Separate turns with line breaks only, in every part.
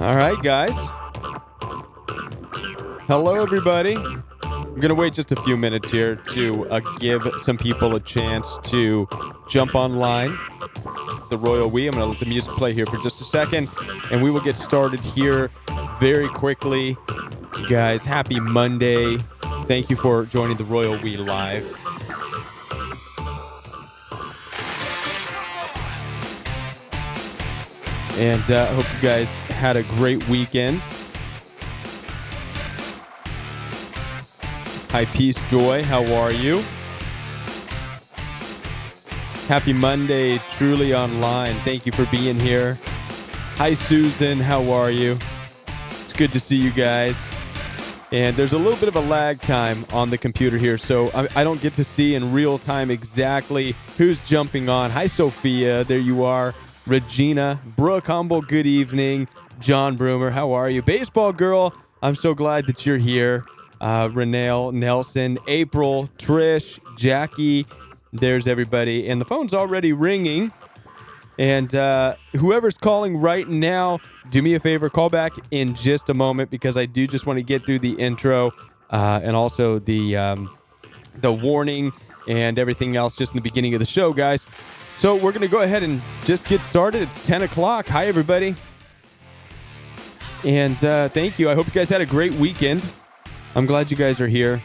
All right, guys. Hello, everybody. I'm going to wait just a few minutes here to give some people a chance to jump online. The Royal We. I'm going to let the music play here for just a second, and we will get started here very quickly. You guys, happy Monday. Thank you for joining the Royal We Live. And I hope you guys had a great weekend. Hi, Peace, Joy. How are you? Happy Monday, truly online. Thank you for being here. Hi, Susan. How are you? It's good to see you guys. And there's a little bit of a lag time on the computer here, so I don't get to see in real time exactly who's jumping on. Hi, Sophia. There you are. Regina. Brooke Humble, good evening. John Broomer, how are you? Baseball Girl, I'm so glad that you're here. Renelle, Nelson, April, Trish, Jackie. There's everybody. And the phone's already ringing. And whoever's calling right now, do me a favor, call back in just a moment because I do just want to get through the intro and also the warning and everything else just in the beginning of the show, guys. So we're going to go ahead and just get started. It's 10 o'clock. Hi, everybody. And thank you. I hope you guys had a great weekend. I'm glad you guys are here.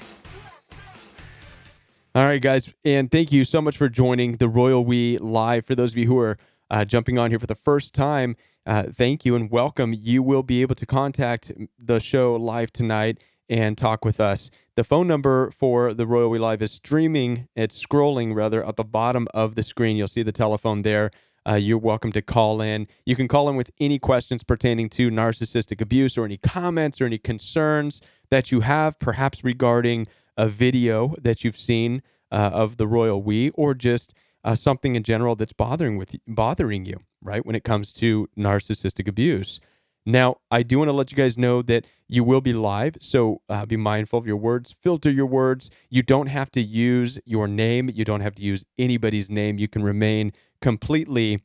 All right, guys. And thank you so much for joining the Royal We Live. For those of you who are jumping on here for the first time, thank you and welcome. You will be able to contact the show live tonight and talk with us. The phone number for the Royal We Live is streaming. It's scrolling, rather, at the bottom of the screen. You'll see the telephone there. You're welcome to call in. You can call in with any questions pertaining to narcissistic abuse or any comments or any concerns that you have, perhaps regarding a video that you've seen of the Royal We, or just something in general that's bothering you, right, when it comes to narcissistic abuse. Now, I do want to let you guys know that you will be live, so be mindful of your words. Filter your words. You don't have to use your name. You don't have to use anybody's name. You can remain completely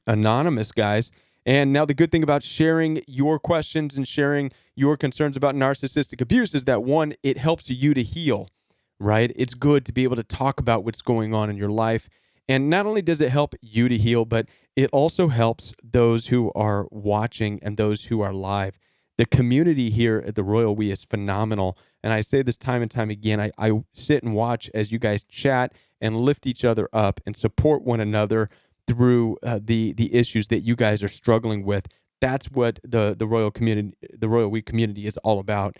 anonymous, guys. And now the good thing about sharing your questions and sharing your concerns about narcissistic abuse is that, one, it helps you to heal, right? It's good to be able to talk about what's going on in your life. And not only does it help you to heal, but it also helps those who are watching and those who are live. The community here at the Royal We is phenomenal. And I say this time and time again. I sit and watch as you guys chat and lift each other up and support one another through the issues that you guys are struggling with. That's what the Royal We community is all about.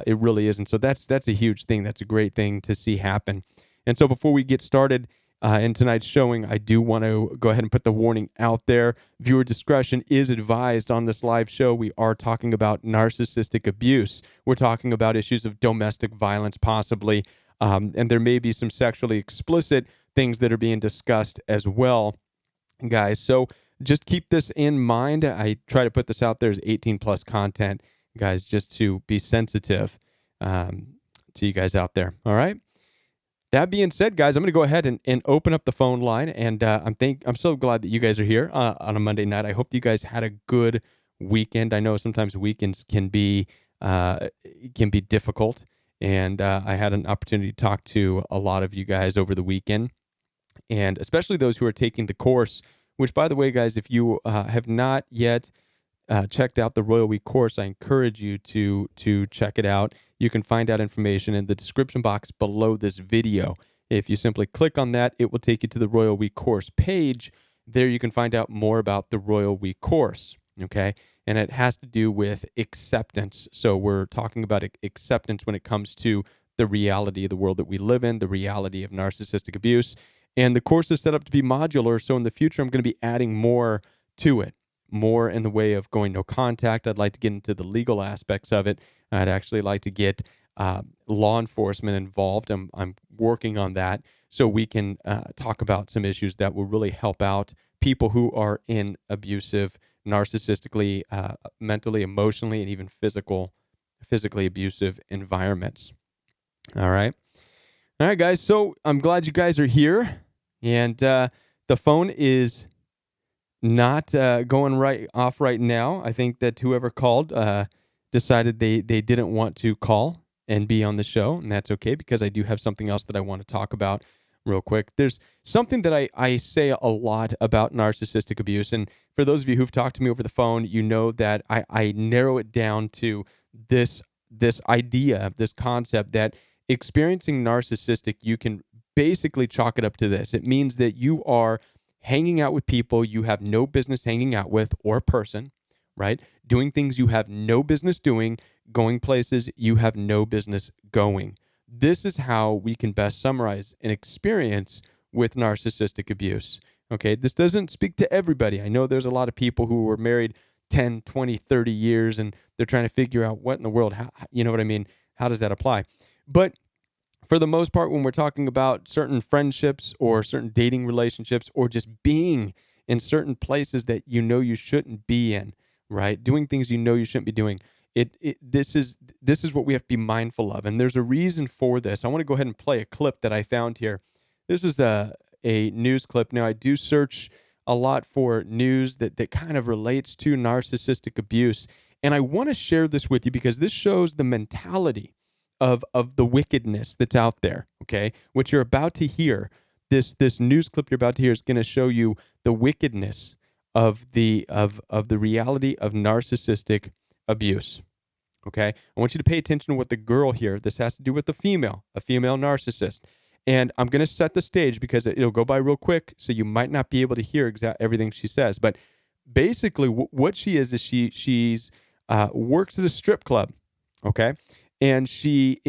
It really is. And so that's a huge thing. That's a great thing to see happen. And so before we get started in tonight's showing, I do want to go ahead and put the warning out there. Viewer discretion is advised on this live show. We are talking about narcissistic abuse. We're talking about issues of domestic violence, possibly. And there may be some sexually explicit things that are being discussed as well, guys. So just keep this in mind. I try to put this out there as 18 plus content, guys, just to be sensitive to you guys out there. All right. That being said, guys, I'm going to go ahead and open up the phone line. And I'm so glad that you guys are here on a Monday night. I hope you guys had a good weekend. I know sometimes weekends can be difficult. And I had an opportunity to talk to a lot of you guys over the weekend, and especially those who are taking the course, which, by the way, guys, if you have not yet checked out the Royal We course, I encourage you to check it out. You can find out information in the description box below this video. If you simply click on that, it will take you to the Royal We course page. There you can find out more about the Royal We course, okay? And it has to do with acceptance. So we're talking about acceptance when it comes to the reality of the world that we live in, the reality of narcissistic abuse. And the course is set up to be modular, so in the future I'm going to be adding more to it, more in the way of going no contact. I'd like to get into the legal aspects of it. I'd actually like to get law enforcement involved. I'm working on that so we can talk about some issues that will really help out people who are in abusive, narcissistically, mentally, emotionally, and even physically abusive environments. All right. All right, guys. So I'm glad you guys are here. And the phone is not going right off right now. I think that whoever called decided they didn't want to call and be on the show, and that's okay because I do have something else that I want to talk about real quick. There's something that I say a lot about narcissistic abuse, and for those of you who've talked to me over the phone, you know that I narrow it down to this idea, this concept that experiencing narcissistic, you can basically chalk it up to this. It means that you are hanging out with people you have no business hanging out with, or person, right? Doing things you have no business doing, going places you have no business going. This is how we can best summarize an experience with narcissistic abuse. Okay, this doesn't speak to everybody. I know there's a lot of people who were married 10, 20, 30 years and they're trying to figure out what in the world, how, you know what I mean? How does that apply? But for the most part, when we're talking about certain friendships or certain dating relationships or just being in certain places that you know you shouldn't be in, right? Doing things you know you shouldn't be doing. This is what we have to be mindful of, and there's a reason for this. I want to go ahead and play a clip that I found here. This is a news clip. Now I do search a lot for news that kind of relates to narcissistic abuse, and I want to share this with you because this shows the mentality of the wickedness that's out there. Okay, what you're about to hear, this news clip you're about to hear is going to show you the wickedness of the reality of narcissistic abuse. Okay, I want you to pay attention to what the girl here. This has to do with a female narcissist, and I'm going to set the stage because it'll go by real quick, so you might not be able to hear everything she says. But basically, what she is she's works at a strip club. Okay, and she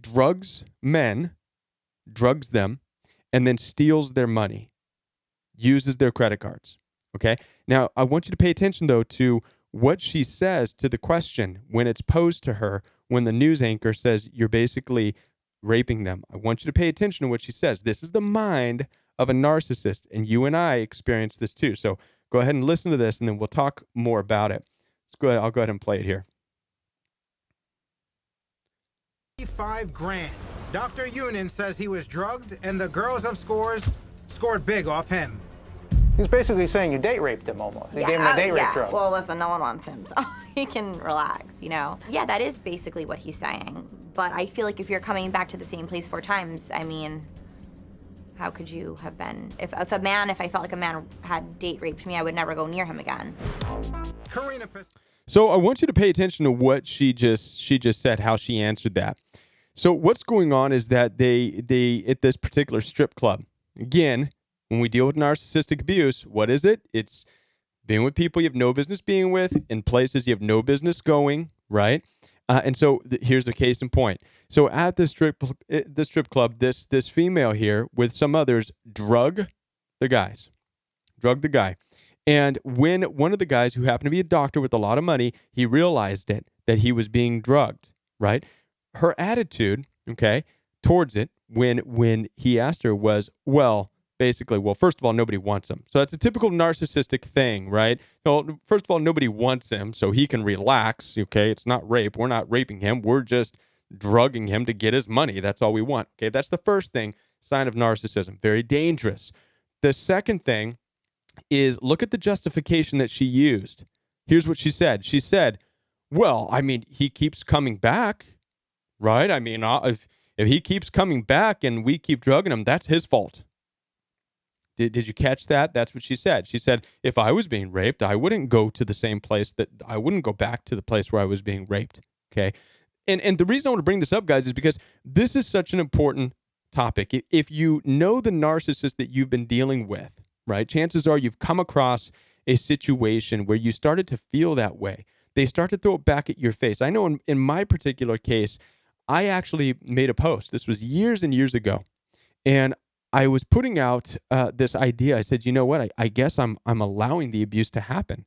drugs men, drugs them, and then steals their money, uses their credit cards. Okay. Now, I want you to pay attention, though, to what she says to the question when it's posed to her, when the news anchor says you're basically raping them. I want you to pay attention to what she says. This is the mind of a narcissist, and you and I experience this too. So go ahead and listen to this, and then we'll talk more about it. Let's go ahead. I'll go ahead and play it here.
$5,000. Dr. Yunin says he was drugged, and the girls of Scores scored big off him.
He's basically saying you date raped him almost. You gave him a date rape drug.
Well, listen, no one wants him, so he can relax, you know? Yeah, that is basically what he's saying. But I feel like if you're coming back to the same place 4 times, I mean, how could you have been? If I felt like a man had date raped me, I would never go near him again.
So I want you to pay attention to what she just said, how she answered that. So what's going on is that they at this particular strip club, again, when we deal with narcissistic abuse, what is it? It's being with people you have no business being with, in places you have no business going, right? And so here's the case in point. So at the strip club, this female here with some others drug the guy. And when one of the guys who happened to be a doctor with a lot of money, he realized that he was being drugged, right? Her attitude, okay, towards it when he asked her was, well, first of all, nobody wants him. So that's a typical narcissistic thing, right? Well, first of all, nobody wants him, so he can relax, okay? It's not rape. We're not raping him. We're just drugging him to get his money. That's all we want, okay? That's the first thing, sign of narcissism. Very dangerous. The second thing is look at the justification that she used. Here's what she said. She said, well, I mean, he keeps coming back, right? I mean, if he keeps coming back and we keep drugging him, that's his fault. Did you catch that? That's what she said. She said, if I was being raped, I wouldn't go to the same place I wouldn't go back to the place where I was being raped. Okay. And the reason I want to bring this up, guys, is because this is such an important topic. If you know the narcissist that you've been dealing with, right, chances are you've come across a situation where you started to feel that way. They start to throw it back at your face. I know in my particular case, I actually made a post. This was years and years ago. And I was putting out this idea. I said, you know what? I guess I'm allowing the abuse to happen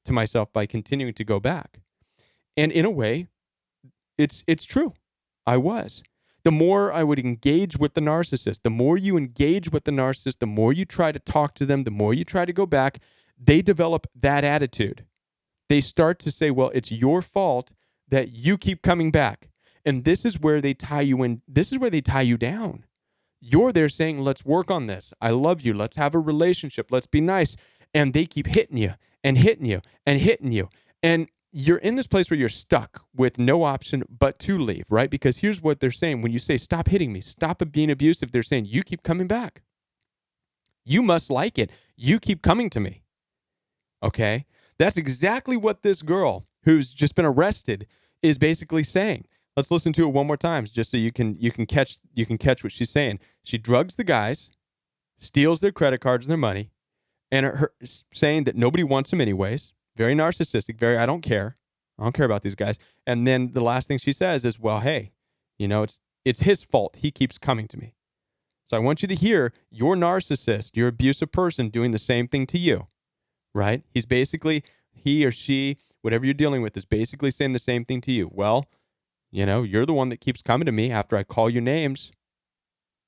to myself by continuing to go back. And in a way, it's true. I was. The more I would engage with the narcissist, the more you engage with the narcissist, the more you try to talk to them, the more you try to go back, they develop that attitude. They start to say, well, it's your fault that you keep coming back. And this is where they tie you in. This is where they tie you down. You're there saying, let's work on this. I love you. Let's have a relationship. Let's be nice. and they keep hitting you and hitting you and hitting you. And you're in this place where you're stuck with no option but to leave, right? Because here's what they're saying. When you say, stop hitting me, stop being abusive, they're saying, you keep coming back. You must like it. You keep coming to me. Okay? That's exactly what this girl who's just been arrested is basically saying. Let's listen to it one more time just so you can catch what she's saying. She drugs the guys, steals their credit cards and their money, and her saying that nobody wants them anyways. Very narcissistic, very I don't care. I don't care about these guys. And then the last thing she says is, well, hey, it's his fault. He keeps coming to me. So I want you to hear your narcissist, your abusive person doing the same thing to you, right? He's basically, he or she, whatever you're dealing with, is basically saying the same thing to you. Well, you're the one that keeps coming to me after I call you names.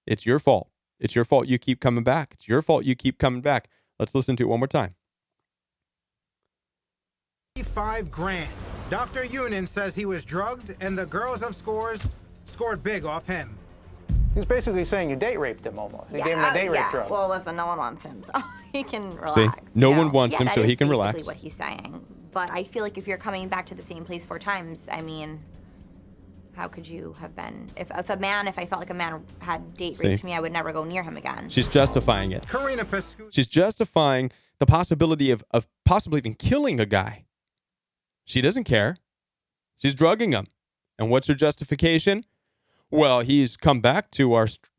It's your fault. It's your fault you keep coming back. It's your fault you keep coming back. Let's listen to it one more time.
5 grand. Dr. Yunin says he was drugged and the girls of scores scored big off him.
He's basically saying you date raped him almost. You gave him a date rape drug.
Well, listen, no one wants him, so he can relax.
See, no one wants him, so he can relax.
That is basically what he's saying. But I feel like if you're coming back to the same place 4 times, I mean, how could you have been? If I felt like a man had date raped me, I would never go near him again.
She's justifying it.
Karina Pescu.
She's justifying the possibility of possibly even killing a guy. She doesn't care. She's drugging him. And what's her justification? Well, he's come back to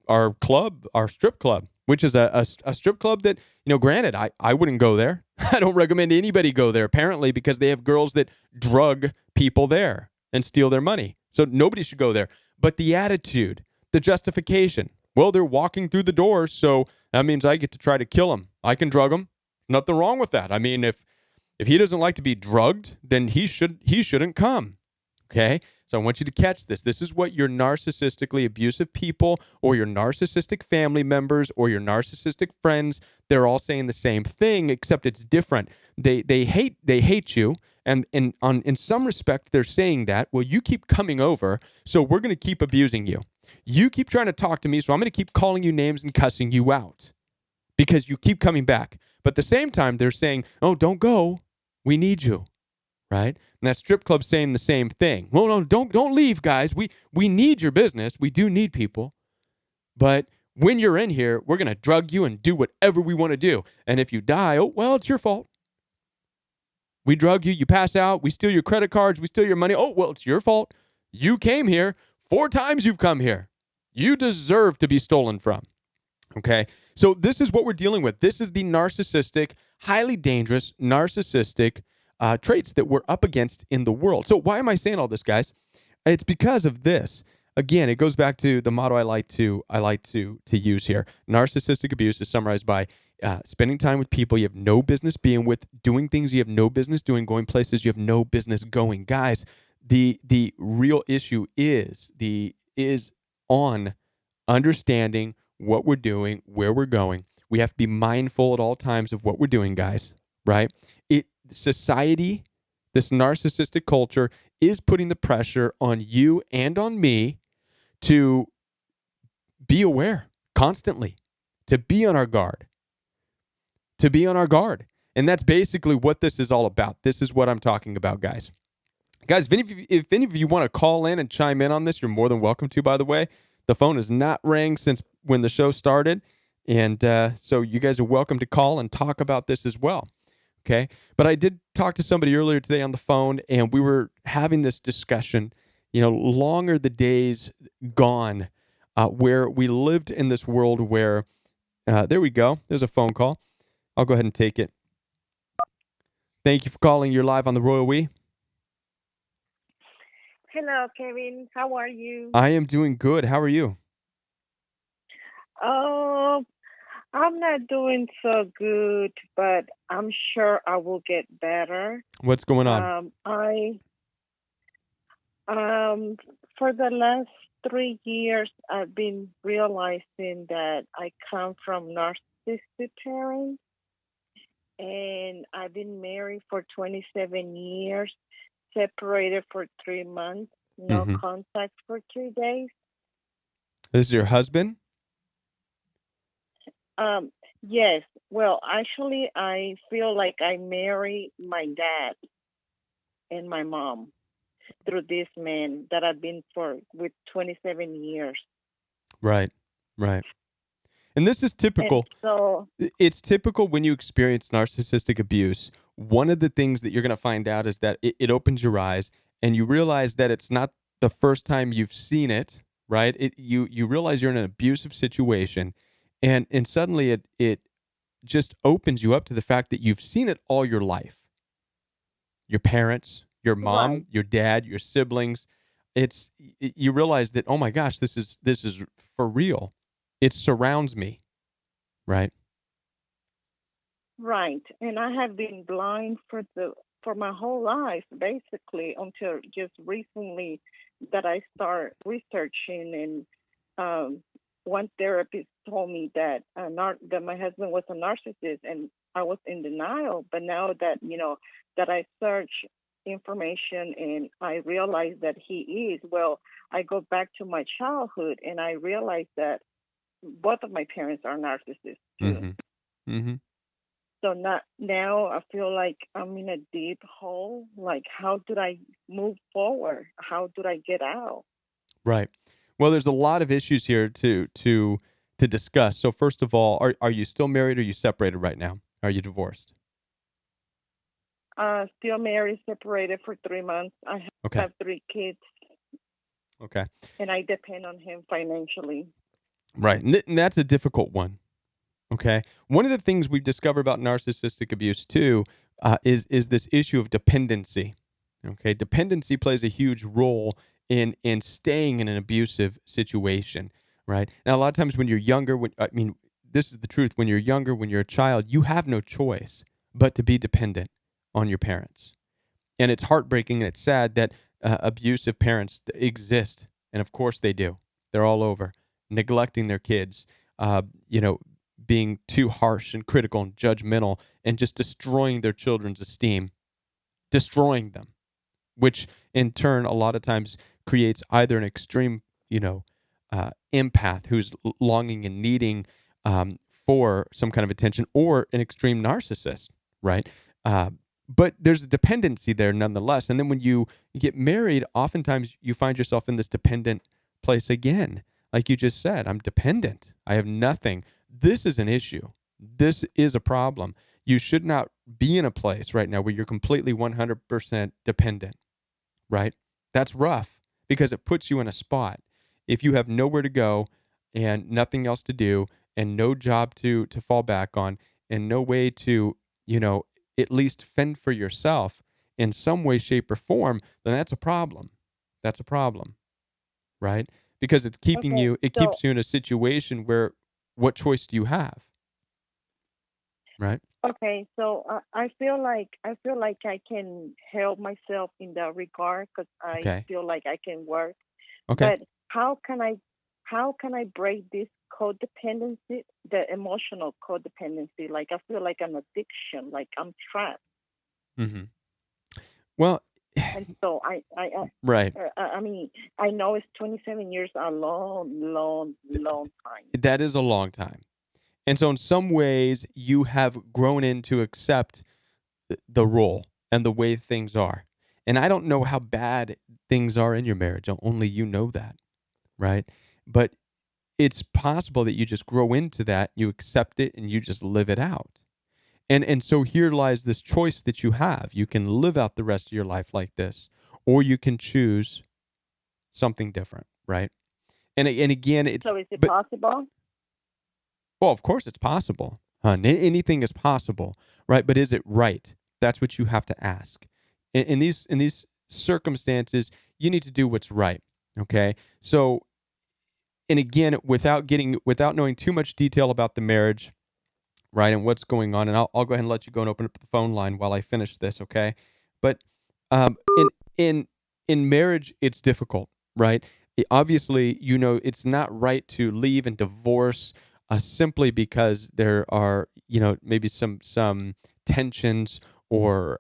our club, our strip club, which is a strip club that, granted, I wouldn't go there. I don't recommend anybody go there, apparently, because they have girls that drug people there and steal their money. So nobody should go there. But the attitude, the justification, well, they're walking through the doors, so that means I get to try to kill them. I can drug them. Nothing wrong with that. I mean, if he doesn't like to be drugged, then he shouldn't come. Okay? So I want you to catch this. This is what your narcissistically abusive people or your narcissistic family members or your narcissistic friends, they're all saying the same thing, except it's different. They hate you, and in some respect they're saying that, well, you keep coming over, so we're going to keep abusing you. You keep trying to talk to me, so I'm going to keep calling you names and cussing you out because you keep coming back. But at the same time, they're saying, oh, don't go. We need you. Right? And that strip club's saying the same thing. Well, no, don't leave, guys. We need your business. We do need people. But when you're in here, we're going to drug you and do whatever we want to do. And if you die, oh, well, it's your fault. We drug you, you pass out, we steal your credit cards, we steal your money. Oh, well, it's your fault. You came here. 4 times you've come here. You deserve to be stolen from. Okay? So this is what we're dealing with. This is the narcissistic, highly dangerous, narcissistic traits that we're up against in the world. So why am I saying all this, guys? It's because of this. Again, it goes back to the motto I like to use here. Narcissistic abuse is summarized by spending time with people you have no business being with, doing things you have no business doing, going places you have no business going. Guys, the real issue is on understanding what we're doing, where we're going. We have to be mindful at all times of what we're doing, guys, right? Society, this narcissistic culture is putting the pressure on you and on me to be aware constantly, to be on our guard, And that's basically what this is all about. This is what I'm talking about, guys. Guys, if any of you want to call in and chime in on this, you're more than welcome to, by the way. The phone has not rang since when the show started. And so you guys are welcome to call and talk about this as well. Okay. But I did talk to somebody earlier today on the phone, and we were having this discussion, long are the days gone where we lived in this world where, there we go. There's a phone call. I'll go ahead and take it. Thank you for calling. You're live on the Royal We.
Hello, Kevin. How are you?
I am doing good. How are you?
Oh, I'm not doing so good, but I'm sure I will get better.
What's going on?
For the last 3 years, I've been realizing that I come from narcissistic parents, and I've been married for 27 years, separated for 3 months, no contact for 3 days.
This is your husband?
Yes. Well, actually, I feel like I married my dad and my mom through this man that I've been for with 27 years.
Right. Right. And this is
And
typical.
so,
It's typical when you experience narcissistic abuse. One of the things that you're going to find out is that it opens your eyes and you realize that it's not the first time you've seen it, right? You realize you're in an abusive situation, and suddenly it just opens you up to the fact that you've seen it all your life. Your parents, your
right,
mom, your dad, your siblings. You realize that, oh my gosh, this is for real. It surrounds me, right?
right. And I have been blind for my whole life, basically, until just recently that I start researching. And one therapist told me that that my husband was a narcissist, and I was in denial. But now that that I search information and I realize that he is, well, I go back to my childhood and I realize that both of my parents are narcissists too.
Mm-hmm. Mm-hmm.
So not now I feel like I'm in a deep hole. Like, how do I move forward? How do I get out?
Right. Well, there's a lot of issues here to discuss. So first of all, are you still married or are you separated right now? Are you divorced?
Still married, separated for 3 months. I
Okay.
have 3 kids,
Okay.
and I depend on him financially.
Right. And that's a difficult one. Okay. One of the things we've discovered about narcissistic abuse too is this issue of dependency. Okay. Dependency plays a huge role in staying in an abusive situation. Right. Now, a lot of times when you're younger, this is the truth. When you're younger, when you're a child, you have no choice but to be dependent on your parents. And it's heartbreaking and it's sad that abusive parents exist. And of course they do. They're all over, neglecting their kids, uh, you know, being too harsh and critical and judgmental and just destroying their children's esteem, destroying them, which in turn, a lot of times creates either an extreme, empath who's longing and needing for some kind of attention or an extreme narcissist, right? Uh, but there's a dependency there nonetheless. And then when you get married, oftentimes you find yourself in this dependent place again. Like you just said, I'm dependent. I have nothing. This is an issue. This is a problem. You should not be in a place right now where you're completely 100% dependent, right? That's rough because it puts you in a spot. If you have nowhere to go and nothing else to do and no job to fall back on and no way to, at least fend for yourself in some way, shape, or form, then that's a problem. That's a problem, right? Because
Okay,
it
so
keeps you in a situation where what choice do you have, right?
I feel like I can help myself in that regard because I
Okay.
feel like I can work.
Okay.
But how can I break this codependency, the emotional codependency? Like, I feel like an addiction, like I'm trapped.
Hmm. Well,
And so
right.
I mean, I know it's 27 years, a long, long, long time.
That is a long time. And so, in some ways, you have grown in to accept the role and the way things are. And I don't know how bad things are in your marriage. Only you know that, right? But it's possible that you just grow into that, you accept it, and you just live it out. And so here lies this choice that you have. You can live out the rest of your life like this, or you can choose something different, right? And again,
So is it
but
possible?
well, of course it's possible. Anything is possible, right? But is it right? That's what you have to ask. In these circumstances, you need to do what's right. Okay. So, and again, without knowing too much detail about the marriage, right, and what's going on, and I'll go ahead and let you go and open up the phone line while I finish this. Okay. But in in marriage, it's difficult, right? Obviously, it's not right to leave and divorce simply because there are, maybe some tensions or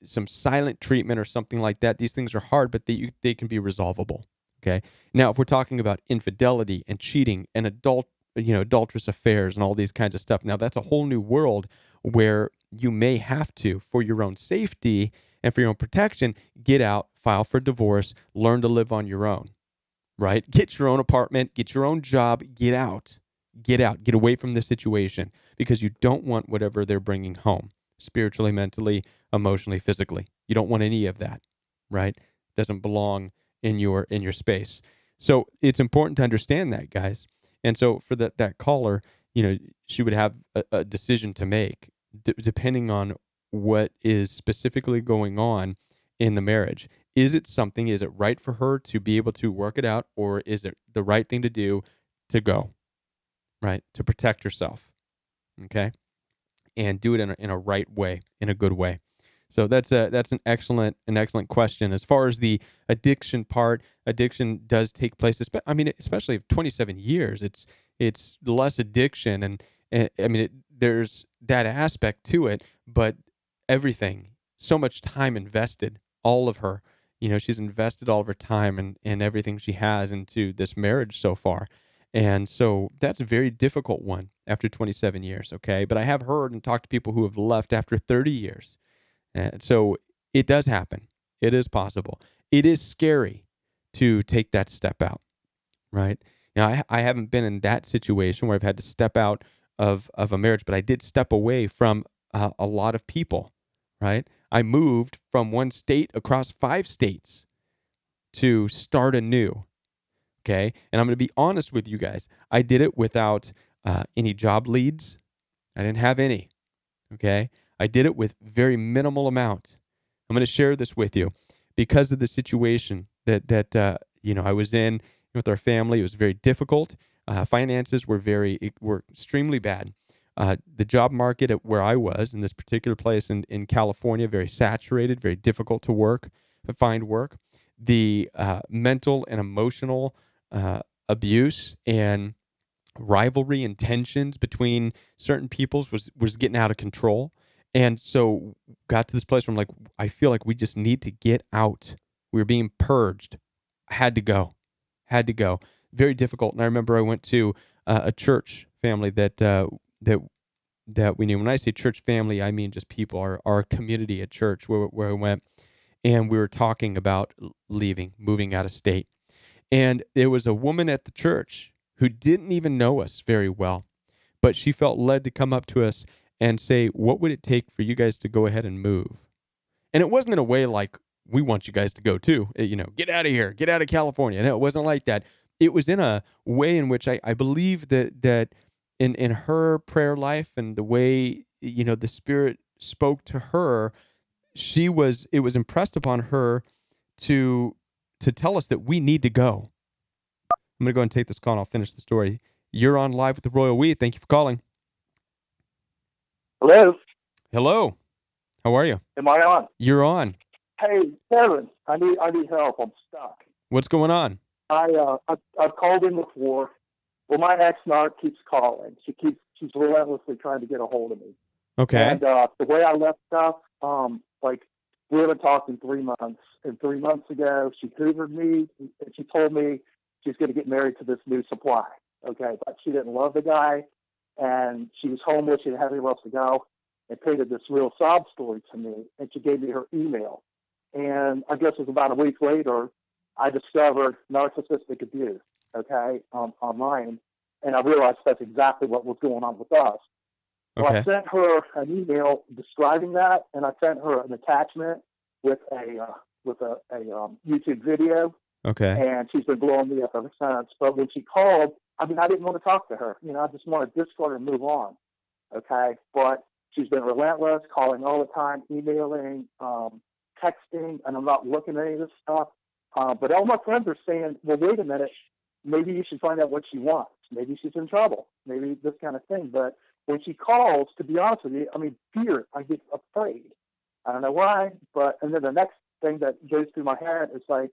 some silent treatment or something like that. These things are hard, but they can be resolvable. Okay. Now, if we're talking about infidelity and cheating and adulterous affairs and all these kinds of stuff. Now, that's a whole new world where you may have to, for your own safety and for your own protection, get out, file for divorce, learn to live on your own, right? Get your own apartment, get your own job, get out, get away from the situation, because you don't want whatever they're bringing home, spiritually, mentally, emotionally, physically. You don't want any of that, right? Doesn't belong in your space. So it's important to understand that, guys. And so for that caller, she would have a decision to make depending on what is specifically going on in the marriage. Is it right for her to be able to work it out, or is it the right thing to do to go, right? To protect herself, okay? And do it in a right way, in a good way. So that's an excellent question. As far as the addiction part, addiction does take place. Especially if 27 years, it's less addiction, and there's that aspect to it, but everything, so much time invested, all of her, she's invested all of her time and everything she has into this marriage so far. And so that's a very difficult one after 27 years, okay? But I have heard and talked to people who have left after 30 years. And so it does happen. It is possible. It is scary to take that step out, right? Now, I haven't been in that situation where I've had to step out of a marriage, but I did step away from a lot of people, right? I moved from one state across 5 states to start anew, okay? And I'm going to be honest with you guys. I did it without any job leads. I didn't have any, okay? I did it with very minimal amount. I'm going to share this with you because of the situation that I was in with our family. It was very difficult. Finances were extremely bad. The job market at where I was in this particular place in California, very saturated, very difficult to find work. The mental and emotional abuse and rivalry and tensions between certain peoples was getting out of control. And so got to this place where I'm like, I feel like we just need to get out. We were being purged. I had to go. Very difficult. And I remember I went to a church family that we knew. When I say church family, I mean just people, our community at church where I went. And we were talking about moving out of state. And there was a woman at the church who didn't even know us very well, but she felt led to come up to us and say, what would it take for you guys to go ahead and move? And it wasn't in a way like, we want you guys to go too, get out of here, get out of California. No, it wasn't like that. It was in a way in which I believe that in her prayer life and the way, the Spirit spoke to her, it was impressed upon her to tell us that we need to go. I'm going to go and take this call and I'll finish the story. You're on Live with the Royal We. Thank you for calling.
Hello.
Hello. How are you?
Am I on?
You're on.
Hey, Kevin, I need help. I'm stuck.
What's going on?
I've called in before. Well, my ex-narc keeps calling. She's relentlessly trying to get a hold of me.
Okay.
And the way I left stuff, we haven't talked in 3 months. And 3 months ago, she hoovered me and she told me she's going to get married to this new supply. Okay, but she didn't love the guy, and she was homeless. She didn't have anywhere else to go, and painted this real sob story to me. And she gave me her email. And I guess it was about a week later, I discovered narcissistic abuse, okay, online. And I realized that's exactly what was going on with us. So
Okay.
I sent her an email describing that, and I sent her an attachment with a YouTube video.
Okay.
And she's been blowing me up ever since. But when she called, I didn't want to talk to her. I just wanted to discard and move on, okay? But she's been relentless, calling all the time, emailing, texting, and I'm not looking at any of this stuff. But all my friends are saying, well, wait a minute, maybe you should find out what she wants. Maybe she's in trouble. Maybe this kind of thing. But when she calls, to be honest with you, fear, I get afraid. I don't know why, and then the next thing that goes through my head is like,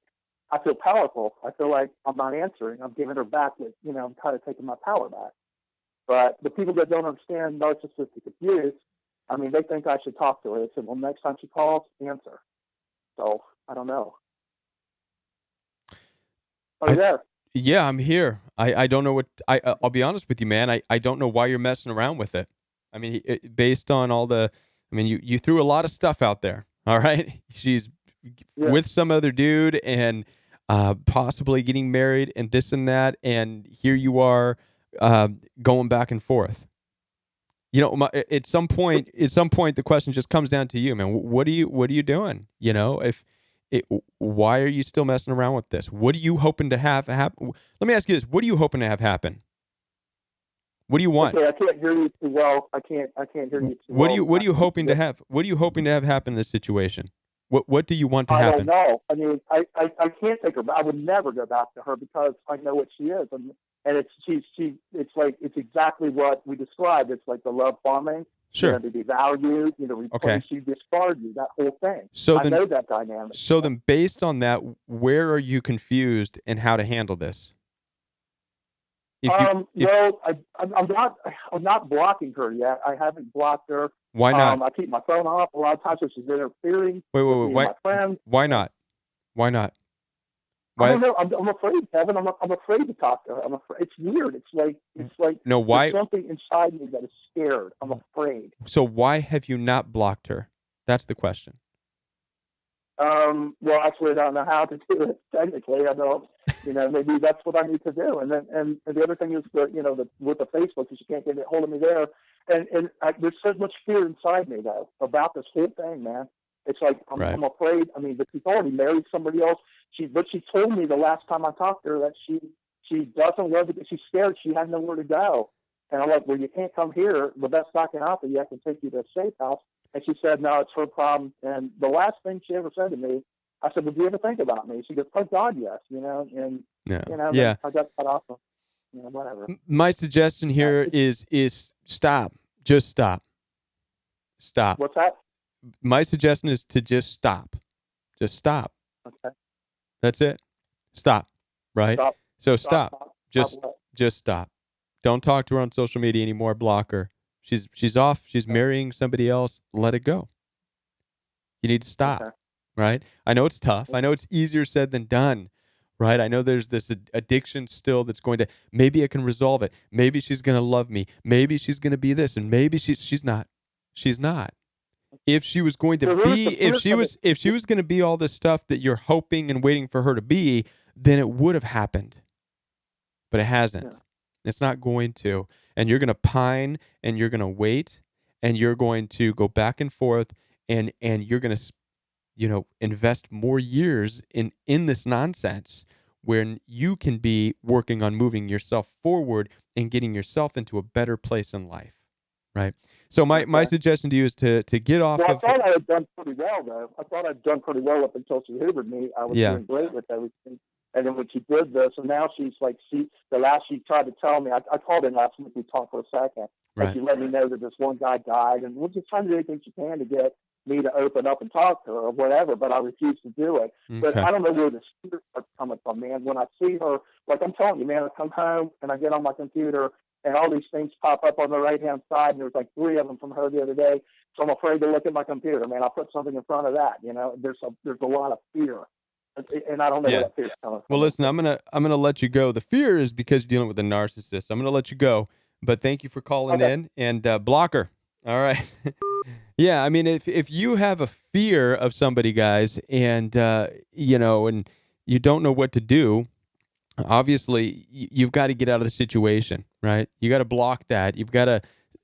I feel powerful. I feel like I'm not answering. I'm giving her back I'm kind of taking my power back. But the people that don't understand narcissistic abuse, they think I should talk to her. They said, well, next time she calls, answer. So I don't know. Are you there?
Yeah, I'm here. I don't know what I'll be honest with you, man. I don't know why you're messing around with it. I mean, based on all the, I mean, you threw a lot of stuff out there. All right, she's
Yeah.
with some other dude and possibly getting married and this and that, and here you are going back and forth. You know, at some point, the question just comes down to you, man. What are you doing? You know, if it, why are you still messing around with this? What are you hoping to have happen? Let me ask you this: what are you hoping to have happen? What do you want?
Okay, I can't hear you too well. I can't hear you too well.
What are you hoping to have? What are you hoping to have happen in this situation? What do you want to
I don't
happen?
know. I mean, I can't take her back. I would never go back to her because I know what she is, and it's like it's exactly what we described. It's like the love bombing.
Sure.
You know, to devalue, replace you, discard you, that whole thing.
So
I
then,
know that dynamic.
So then, based on that, where are you confused and how to handle this?
Well, I'm not blocking her yet. I haven't blocked her.
Why not?
I keep my phone off a lot of times if she's interfering.
Wait.
With me and my friends.
Why not? Why not?
I don't know. I'm afraid, Kevin. I'm afraid to talk to her. I'm afraid. It's weird. It's like
no. Why?
There's something inside me that is scared. I'm afraid.
So why have you not blocked her? That's the question.
Well, actually, I don't know how to do it. Technically, I don't. Maybe that's what I need to do. And then, and the other thing is with the Facebook, is you can't get a hold of me there. And there's so much fear inside me though about this whole thing, man. It's like I'm afraid. I mean, but she's already married somebody else. She told me the last time I talked to her that she doesn't love it. She's scared. She had nowhere to go. And I'm like, well, you can't come here. The best I can offer you, I can take you to a safe house. And she said, no, it's her problem. And the last thing she ever said to me, I said, would you ever think about me? She goes, oh God, yes. And I got cut off. Whatever.
My suggestion here is stop. Just stop. Stop.
What's that?
My suggestion is to just stop. Just stop.
Okay.
That's it. Stop. Right?
Stop.
So stop. Just stop. Don't talk to her on social media anymore. Block her. She's off. She's marrying somebody else. Let it go. You need to stop.
Okay.
Right? I know it's tough. I know it's easier said than done. Right? I know there's this addiction still that's going to, maybe I can resolve it. Maybe she's going to love me. Maybe she's going to be this, and maybe she's not. She's not. If she was going to be, if she was going to be all this stuff that you're hoping and waiting for her to be, then it would have happened. But it hasn't. Yeah. It's not going to. And you're going to pine, and you're going to wait, and you're going to go back and forth, and you're going to, invest more years in this nonsense when you can be working on moving yourself forward and getting yourself into a better place in life. Right. So my suggestion to you is to get off of.
I thought I had done pretty well, though. I thought I'd done pretty well up until she hoovered me. I was doing great with everything. And then when she did this, and now she's like, the last she tried to tell me, I called in last week, we talked for a second.
Right.
And she let me know that this one guy died, and we're just trying to do anything she can to get me to open up and talk to her or whatever, but I refuse to do it. Okay. But I don't know where the spirit starts coming from, man. When I see her, like I'm telling you, man, I come home and I get on my computer, and all these things pop up on the right-hand side, and there's like 3 of them from her the other day. So I'm afraid to look at my computer, man. I'll put something in front of that. There's a lot of fear, and I don't know where that fear's coming from.
Well, listen, I'm gonna let you go. The fear is because you're dealing with a narcissist. I'm gonna let you go, but thank you for calling in, and block her. All right. Yeah, I mean, if you have a fear of somebody, guys, and and you don't know what to do. Obviously, you've got to get out of the situation, right? You got to block that. You've got to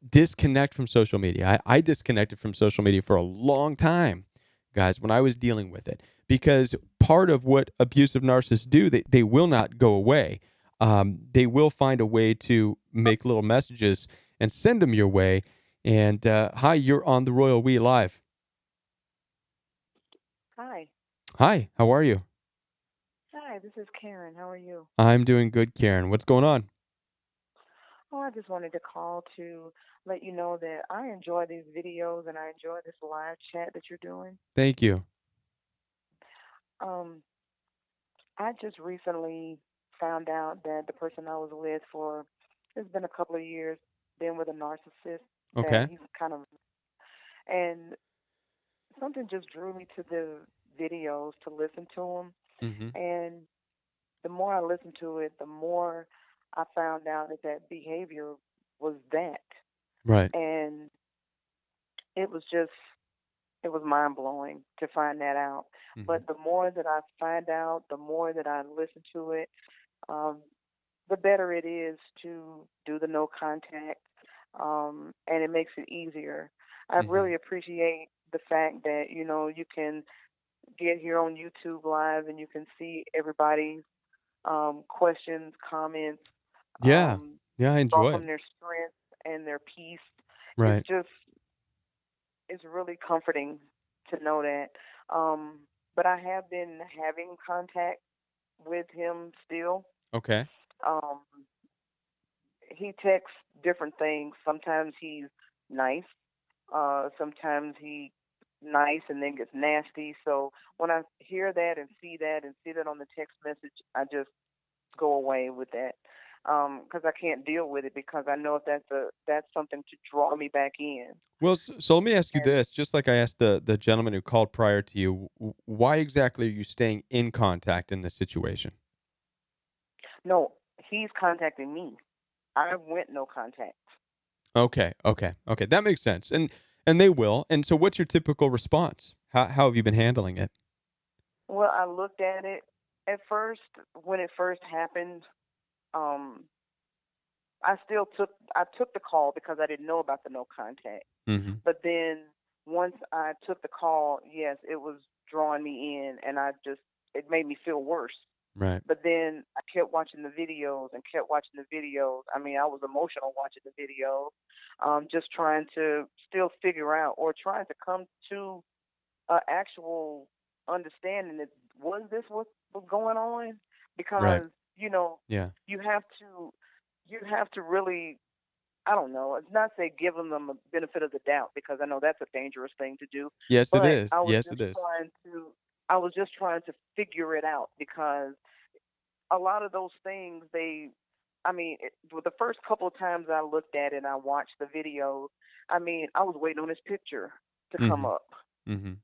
disconnect from social media. I disconnected from social media for a long time, guys, when I was dealing with it, because part of what abusive narcissists do, they will not go away. They will find a way to make little messages and send them your way. And hi, you're on the Royal We Live.
Hi.
Hi, how are you?
Hi, this is Karen. How are you?
I'm doing good, Karen. What's going on?
Oh, I just wanted to call to let you know that I enjoy these videos and I enjoy this live chat that you're doing.
Thank you.
I just recently found out that the person I was with for, it's been a couple of years, been with a narcissist.
Okay.
He's and something just drew me to the videos to listen to him.
Mm-hmm.
And the more I listened to it, the more I found out that that behavior was that.
Right.
And it was just, it was mind blowing to find that out.
Hmm.
But the more that I find out, the more that I listen to it, um, the better it is to do the no contact, and it makes it easier. I
Hmm.
really appreciate the fact that you can get here on YouTube Live and you can see everybody's questions, comments,
Yeah.
um,
Yeah, I
draw
enjoy it.
from their strength and their peace. It's
Right.
just, it's really comforting to know that. Um, but I have been having contact with him still.
Okay.
Um, he texts different things. Sometimes he's nice. Sometimes he nice and then gets nasty. So when I hear that and see that on the text message, I just go away with that because I can't deal with it because I know if that's something to draw me back in.
Well, so let me ask you
And
this, just like I asked the gentleman who called prior to you, why exactly are you staying in contact in this situation?
no, he's contacting me. I went no contact.
Okay, okay, okay. That makes sense. And they will. And so what's your typical response? How have you been handling it?
Well, I looked at it at first when it first happened. Um, I took the call because I didn't know about the no contact.
Mhm.
But then once I took the call, yes, it was drawing me in, and it made me feel worse.
Right.
But then I kept watching the videos and kept watching the videos. I mean, I was emotional watching the videos, just trying to still figure out or trying to come to actual understanding that was this what was going on?
Right.
Because
Yeah.
you have to really, I don't know. It's not say give them the benefit of the doubt because I know that's a dangerous thing to do.
Yes, it
But
is. Yes, it is.
I was just trying to figure it out because a lot of those things I mean, with the first couple of times I looked at it and I watched the videos, I mean, I was waiting on his picture to come
Mhm.
up
Mhm.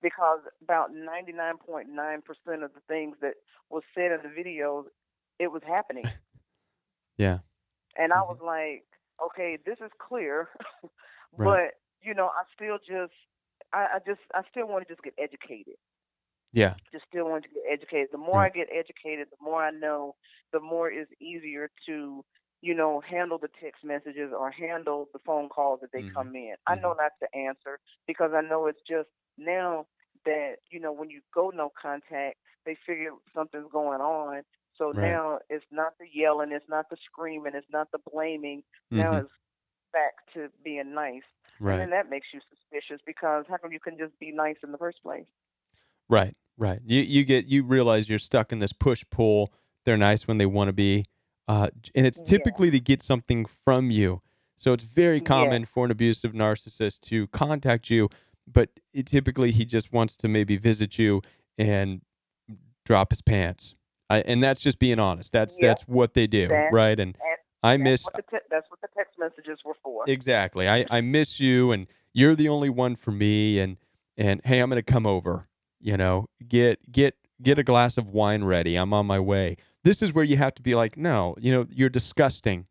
because about 99.9% of the things that was said in the videos, it was happening.
Yeah.
And I was
Mhm.
like, okay, this is clear,
Right.
but I still I still want to just get educated.
Yeah.
Just still want to get educated. The more I
Right.
get educated, the more I know, the more it's easier to, handle the text messages or handle the phone calls that they
Mhm.
come in. I know
Mhm.
not to answer because I know it's just now that, when you go no contact, they figure something's going on. So
Right.
now it's not the yelling, it's not the screaming, it's not the blaming. Now
Mhm.
it's back to being nice. And
Right.
then that makes you suspicious because how come you can just be nice in the first place?
Right. Right. You realize you're stuck in this push pull. They're nice when they want to be, and it's
Yeah.
typically to get something from you. So it's very
Yes.
common for an abusive narcissist to contact you, but typically he just wants to maybe visit you and drop his pants. And that's just being honest.
Yep.
That's what they do,
That
right? And
and
I miss
that's what the text messages were for.
exactly. I miss you, and you're the only one for me. And hey, I'm gonna come over. Get a glass of wine ready. I'm on my way. This is where you have to be like, no, you're disgusting.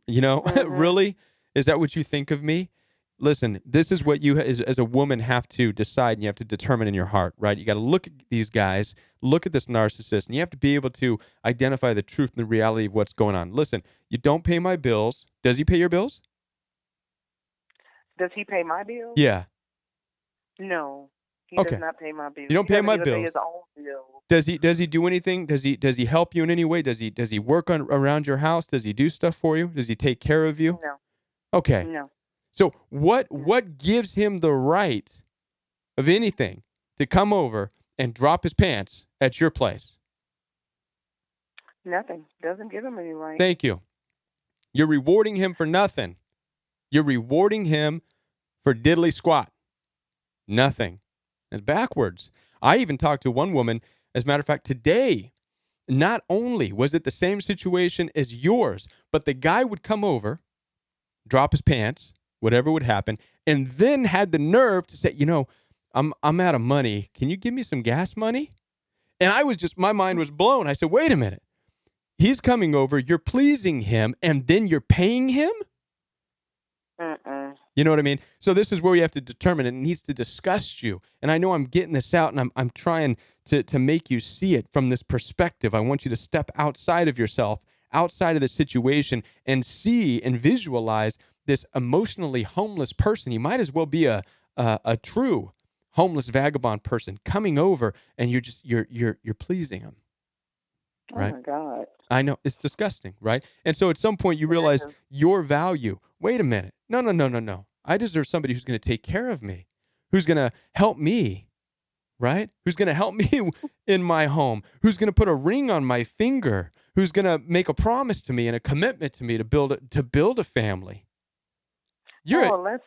Mhm.
Really? Is that what you think of me? Listen, this is what you as a woman have to decide and you have to determine in your heart, right? You got to look at these guys, look at this narcissist, and you have to be able to identify the truth and the reality of what's going on. Listen, you don't pay my bills. Does he pay your bills?
Does he pay my bills?
Yeah.
No, he does
Okay.
not pay my
You
bills.
don't
He
pay
doesn't
my
even pay
bills.
his own bills.
Does he do anything? Does he help you in any way? Does he work on around your house? Does he do stuff for you? Does he take care of you?
No,
Okay.
no,
So what
no,
what gives him the right of anything to come over and drop his pants at your place?
nothing. Doesn't give him any right.
Thank you. You're rewarding him for nothing. You're rewarding him for diddly squat. Nothing. It's backwards. I even talked to one woman, as a matter of fact, today. Not only was it the same situation as yours, but the guy would come over, drop his pants, whatever would happen, and then had the nerve to say, I'm out of money. Can you give me some gas money? And my mind was blown. I said, wait a minute. He's coming over, you're pleasing him, and then you're paying him? You know what I mean? So this is where we have to determine it needs to disgust you. And I know I'm getting this out, and I'm trying to make you see it from this perspective. I want you to step outside of yourself, outside of the situation, and see and visualize this emotionally homeless person. You might as well be a true homeless vagabond person coming over, and you're pleasing him. Right?
Oh my God.
I know, it's disgusting, right? And so at some point you realize your value. Wait a minute. No. I deserve somebody who's going to take care of me, who's going to help me, right? Who's going to help me in my home, who's going to put a ring on my finger, who's going to make a promise to me and a commitment to me to build a family.
Let's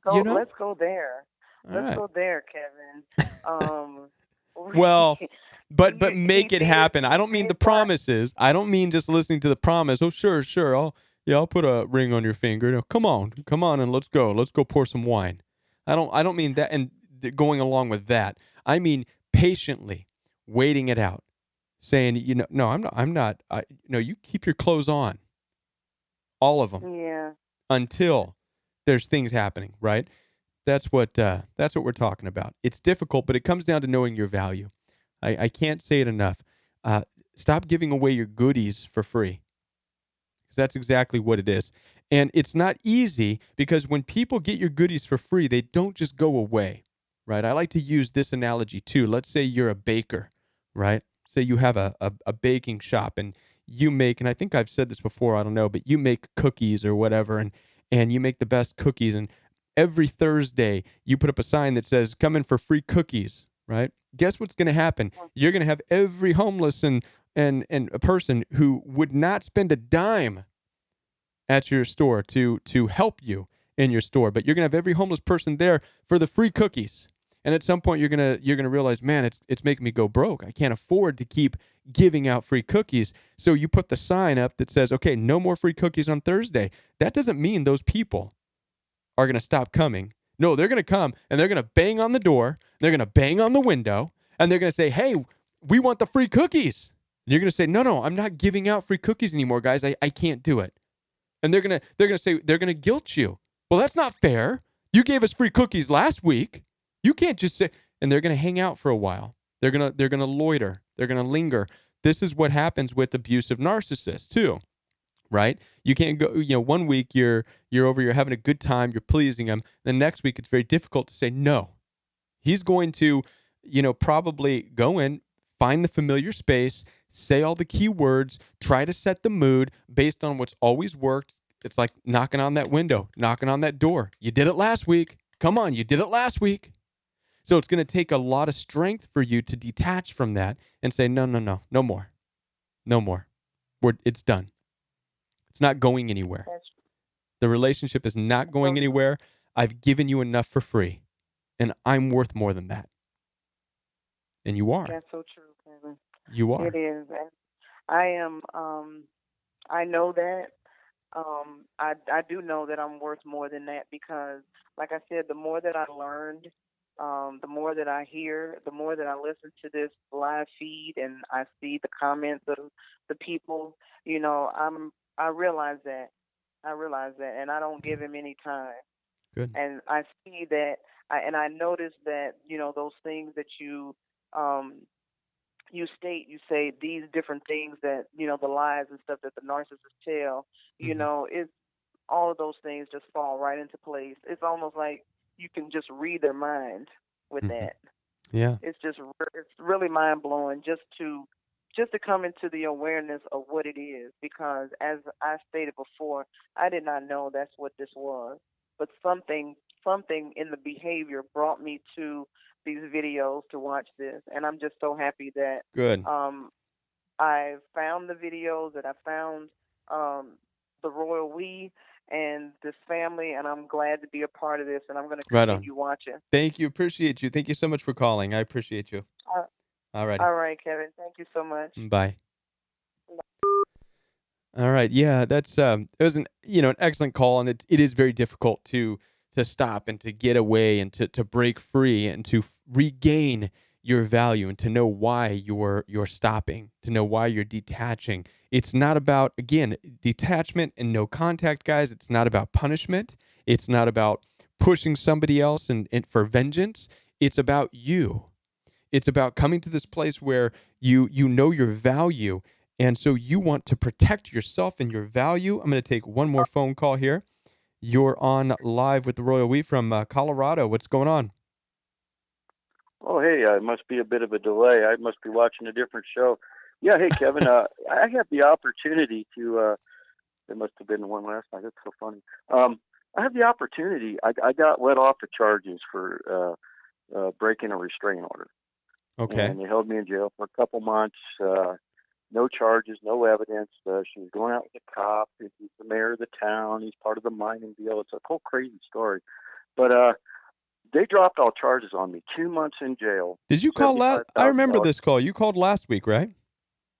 go.
You know?
Let's go there. Let's go there, Kevin.
Well, but make it happen. I don't mean the promises. I don't mean just listening to the promise. Oh, sure. I'll put a ring on your finger. No, come on, and let's go. Let's go pour some wine. I don't mean that and going along with that. I mean patiently waiting it out, saying, no, I'm not. You keep your clothes on, all of them.
Yeah.
Until there's things happening, right? That's what we're talking about. It's difficult, but it comes down to knowing your value. I can't say it enough. Stop giving away your goodies for free, because that's exactly what it is. And it's not easy, because when people get your goodies for free, they don't just go away, right? I like to use this analogy too. Let's say you're a baker, right? Say you have a baking shop, and you make, and I think I've said this before, I don't know, but you make cookies or whatever, and you make the best cookies, and every Thursday you put up a sign that says, come in for free cookies, right? Guess what's going to happen? You're going to have every homeless and a person who would not spend a dime at your store to help you in your store, but you're going to have every homeless person there for the free cookies. And at some point you're going to realize, man, it's making me go broke. I can't afford to keep giving out free cookies. So you put the sign up that says, okay, no more free cookies on Thursday. That doesn't mean those people are going to stop coming. No, they're going to come, and they're going to bang on the door. They're going to bang on the window, and they're going to say, hey, we want the free cookies. And you're going to say, no, I'm not giving out free cookies anymore, guys. I can't do it. And they're going to say, they're going to guilt you. Well, that's not fair. You gave us free cookies last week. You can't just say, and they're going to hang out for a while. They're going to loiter. They're going to linger. This is what happens with abusive narcissists too. Right? You can't go, 1 week you're over, you're having a good time, you're pleasing him. The next week it's very difficult to say no. He's going to, probably go in, find the familiar space, say all the key words, try to set the mood based on what's always worked. It's like knocking on that window, knocking on that door. You did it last week. Come on, you did it last week. So it's going to take a lot of strength for you to detach from that and say, no more. It's done. It's not going anywhere. The relationship is not going anywhere. I've given you enough for free, and I'm worth more than that. And you are.
That's so true, Kevin.
You are.
It is. And I am, I know that. I do know that I'm worth more than that, because, like I said, the more that I learned, the more that I hear, the more that I listen to this live feed and I see the comments of the people, I realize that, and I don't give him any time.
Good.
And I see that, I notice that, those things that you say these different things that, the lies and stuff that the narcissists tell, it's all of those things just fall right into place. It's almost like you can just read their mind with that.
Yeah.
It's really mind blowing just to come into the awareness of what it is, because as I stated before, I did not know that's what this was, but something in the behavior brought me to these videos to watch this, and I'm just so happy that
Good.
I found the videos, that I found the Royal We and this family, and I'm glad to be a part of this, and I'm going to continue watching.
Thank you. Appreciate you. Thank you so much for calling. I appreciate you. All right.
All right, Kevin. Thank you so much.
Bye. All right. Yeah, that's it was an excellent call, and it is very difficult to stop and to get away and to break free and to regain your value and to know why you're stopping, to know why you're detaching. It's not about, again, detachment and no contact, guys. It's not about punishment. It's not about pushing somebody else and for vengeance. It's about you. It's about coming to this place where you know your value, and so you want to protect yourself and your value. I'm going to take one more phone call here. You're on live with the Royal We from Colorado. What's going on?
Oh, hey, it must be a bit of a delay. I must be watching a different show. Yeah, hey, Kevin, I had the opportunity to, there must have been one last night. That's so funny. I had the opportunity. I got let off the charges for breaking a restraining order.
Okay.
And they held me in jail for a couple months. No charges, no evidence. She was going out with a cop. He's the mayor of the town. He's part of the mining deal. It's a whole crazy story. But they dropped all charges on me. 2 months in jail.
Did you call last? I remember this call. You called last week, right?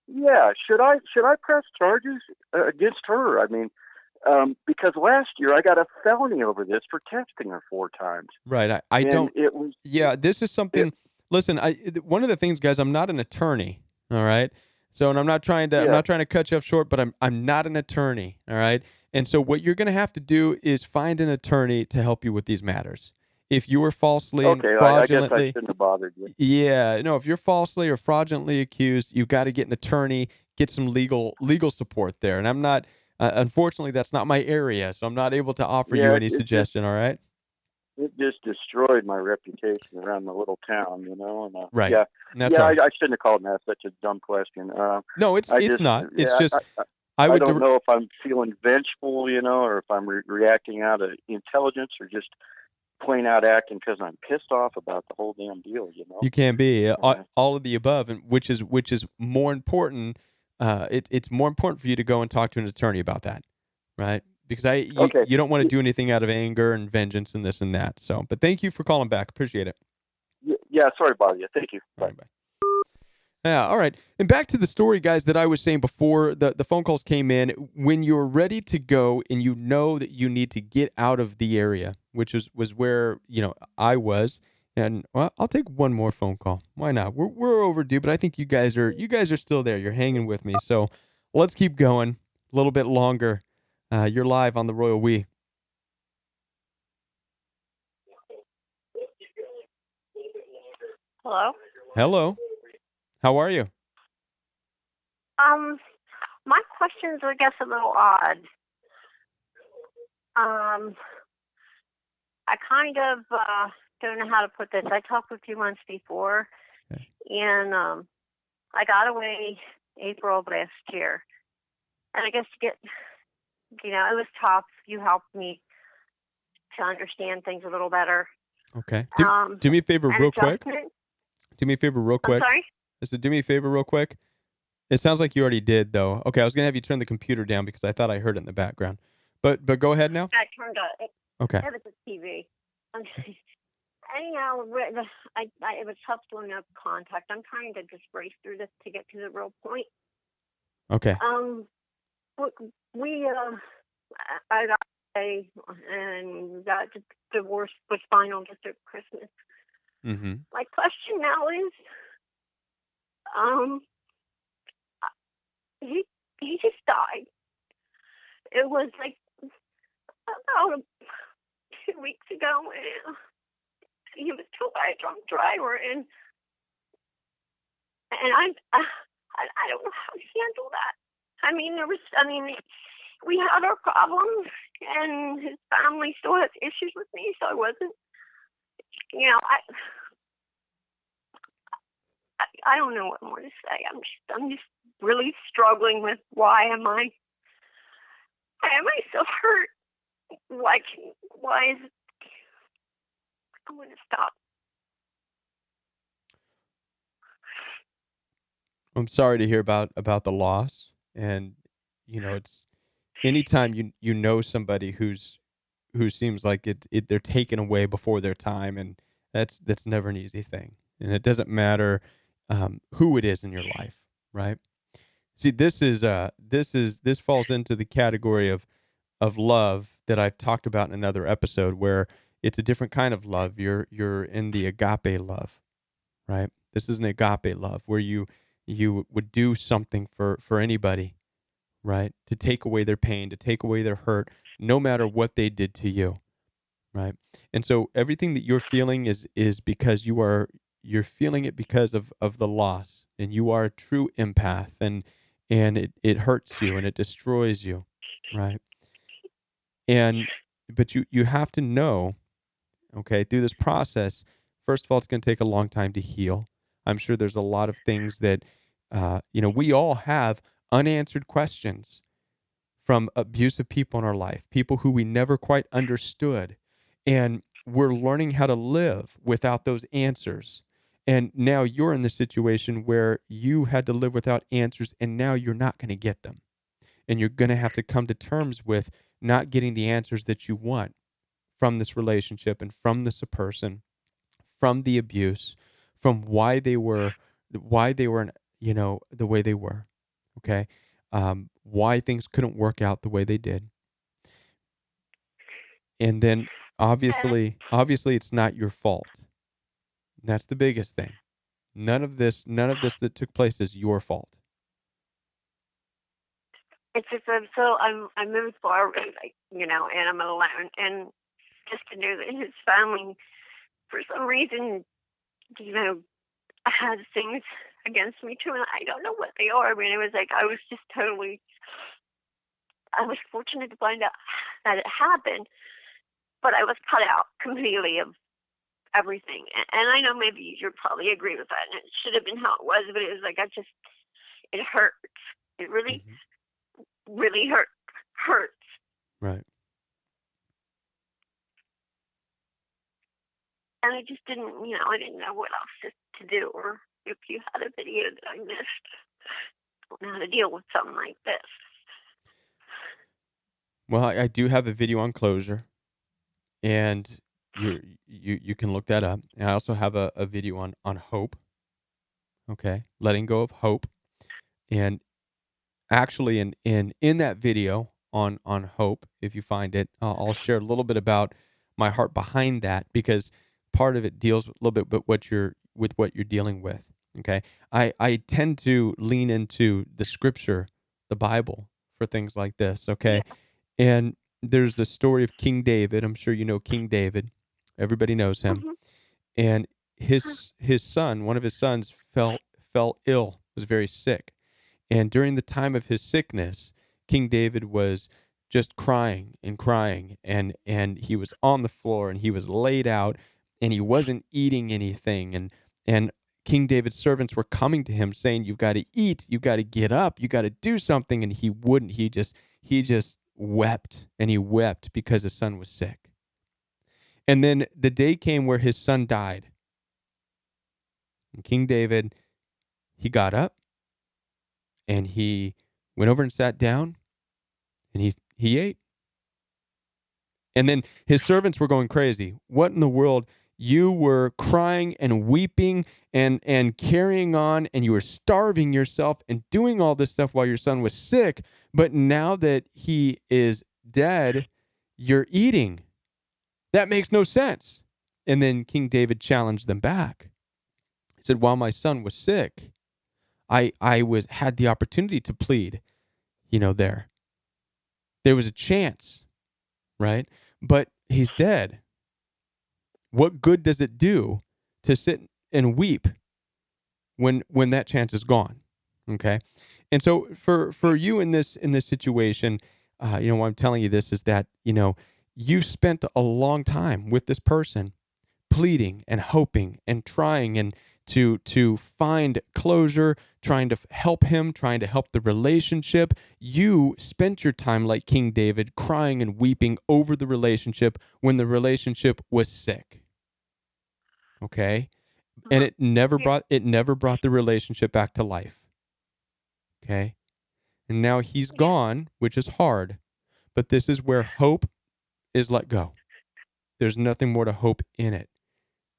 Yeah. Should I press charges against her? I mean, because last year I got a felony over this for texting her 4 times.
Right. I don't.
It was.
Yeah. This is something. Listen, one of the things, guys, I'm not an attorney. All right. So, and I'm not trying to cut you off short, but I'm not an attorney. All right. And so, what you're going to have to do is find an attorney to help you with these matters. If you were falsely and fraudulently,
I guess I shouldn't have bothered you.
Yeah, no. If you're falsely or fraudulently accused, you got to get an attorney, get some legal support there. And I'm not, unfortunately, that's not my area, so I'm not able to offer you any suggestion. All right.
It just destroyed my reputation around the little town, you know. And,
right.
Yeah.
That's right.
I shouldn't have called and asked such a dumb question.
No, it's not. It's just
I don't know if I'm feeling vengeful, you know, or if I'm reacting out of intelligence or just plain out acting because I'm pissed off about the whole damn deal, you know.
You can be all of the above, and which is more important. It's more important for you to go and talk to an attorney about that, right? Because you don't want to do anything out of anger and vengeance and this and that. So, but thank you for calling back. Appreciate it.
Yeah, sorry to bother you. Thank you. Bye.
Bye. Yeah, all right. And back to the story, guys, that I was saying before the phone calls came in. When you're ready to go and you know that you need to get out of the area, which was where, I was. And well, I'll take one more phone call. Why not? We're overdue, but I think you guys are still there. You're hanging with me. So let's keep going a little bit longer. You're live on the Royal We.
Hello?
Hello. How are you?
My question's, I guess, a little odd. I kind of don't know how to put this. I talked a few months before, okay. And I got away April of last year. And I guess to get, it was tough. You helped me to understand things a little better.
Okay. Do me a favor real quick. Do me a favor real quick.
I'm sorry?
I said, do me a favor real quick. It sounds like you already did, though. Okay, I was going to have you turn the computer down because I thought I heard it in the background. But go ahead now.
I turned it.
Okay.
It was a TV. Anyhow, it was tough doing up contact. I'm trying to just race through this to get to the real point.
Okay.
I got away and got divorced with final just at Christmas.
Mm-hmm.
My question now is, he just died. It was like about 2 weeks ago, and he was killed by a drunk driver, and I don't know how to handle that. We had our problems, and his family still has issues with me, so I wasn't, I don't know what more to say. I'm just really struggling with why am I so hurt? Why is it? I'm going to stop.
I'm sorry to hear about the loss, and it's anytime you know somebody who seems like they're taken away before their time, and that's never an easy thing, and it doesn't matter who it is in your life, right? See, this falls into the category of love that I've talked about in another episode, where it's a different kind of love. You're in the agape love, right? This is an agape love where you would do something for anybody, right? To take away their pain, to take away their hurt, no matter what they did to you, right? And so everything that you're feeling is because you're feeling it because of the loss, and you are a true empath, and it hurts you and it destroys you, right? And but you have to know, okay, through this process, first of all, it's going to take a long time to heal. I'm sure there's a lot of things that we all have unanswered questions from abusive people in our life, people who we never quite understood. And we're learning how to live without those answers. And now you're in the situation where you had to live without answers, and now you're not going to get them. And you're going to have to come to terms with not getting the answers that you want from this relationship and from this person, from the abuse, from why they were, the way they were. Okay. Why things couldn't work out the way they did. And then obviously it's not your fault. That's the biggest thing. None of this that took place is your fault.
It's just I'm moved far away, and I'm alone, and just to know that his family, for some reason, has things against me too, and I don't know what they are. I mean, it was like I was fortunate to find out that it happened, but I was cut out completely of everything. And I know maybe you'd probably agree with that, and it should have been how it was, but it was like it hurts. It really, really hurts.
Right.
And I just didn't, I didn't know what else to do, or if you had a video that I missed on how to deal with something like this.
Well, I do have a video on closure, and you can look that up. And I also have a video on hope. Okay, letting go of hope, and actually in that video on hope, if you find it, I'll share a little bit about my heart behind that, because part of it deals a little bit with what you're dealing with. Okay, I tend to lean into the scripture, the Bible, for things like this. Okay, and there's the story of King David. I'm sure you know King David. Everybody knows him. And his son, one of his sons, fell ill, was very sick. And during the time of his sickness, King David was just crying and crying, and he was on the floor, and he was laid out, and he wasn't eating anything, and King David's servants were coming to him saying, "You've got to eat, you got to get up, you got to do something," and he wouldn't. He just wept, and he wept because his son was sick. And then the day came where his son died. And King David, he got up, and he went over and sat down, and he ate. And then his servants were going crazy. What in the world? You were crying and weeping and carrying on, and you were starving yourself and doing all this stuff while your son was sick. But now that he is dead, you're eating. That makes no sense. And then King David challenged them back. He said, while my son was sick, I had the opportunity to plead, there. There was a chance, right? But he's dead. What good does it do to sit and weep when that chance is gone? Okay. And so for you in this situation, why I'm telling you this is that, you've spent a long time with this person, pleading and hoping and trying and to find closure, trying to help him, trying to help the relationship. You spent your time like King David, crying and weeping over the relationship when the relationship was sick. Okay? And it never brought the relationship back to life. Okay? And now he's gone, which is hard, but this is where hope is let go. There's nothing more to hope in it.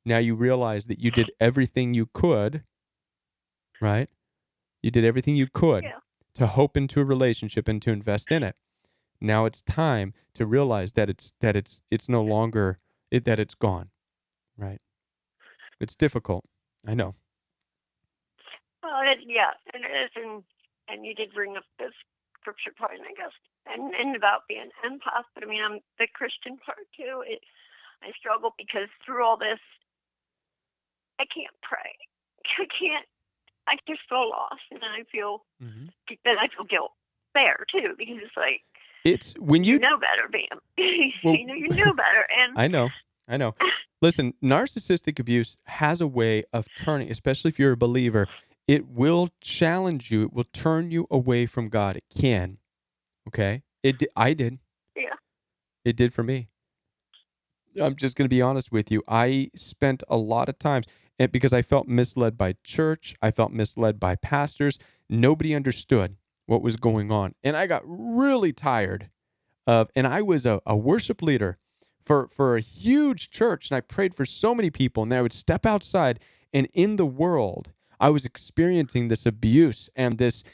Now you realize that you did everything you could, right? You did everything you could to hope into a relationship and to invest in it. Now it's time to realize that it's no longer that it's gone, right? It's difficult. I know.
it is, and you did bring up this scripture part, I guess, and about being empath. But I mean, I'm the Christian part too. I struggle because through all this, I can't pray. I can't. I just feel lost, and I feel then I feel guilt there too, because it's like
it's when you
know better, Bam.
Well,
you know better, and
I know. Listen, narcissistic abuse has a way of turning, especially if you're a believer, it will challenge you. It will turn you away from God. It can. Okay? I did.
yeah,
It did for me. I'm just going to be honest with you. I spent a lot of times because I felt misled by church. I felt misled by pastors. Nobody understood what was going on. And I got really tired and I was a worship leader for a huge church, and I prayed for so many people, and then I would step outside, and in the world, I was experiencing this abuse and this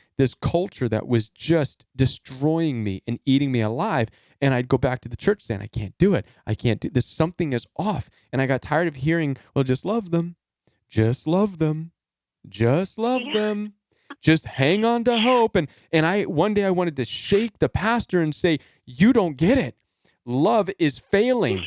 culture that was just destroying me and eating me alive. And I'd go back to the church saying, I can't do it. I can't do this. Something is off. And I got tired of hearing, well, just love them. Just love them. Just love them. Just hang on to hope. And one day I wanted to shake the pastor and say, you don't get it. Love is failing.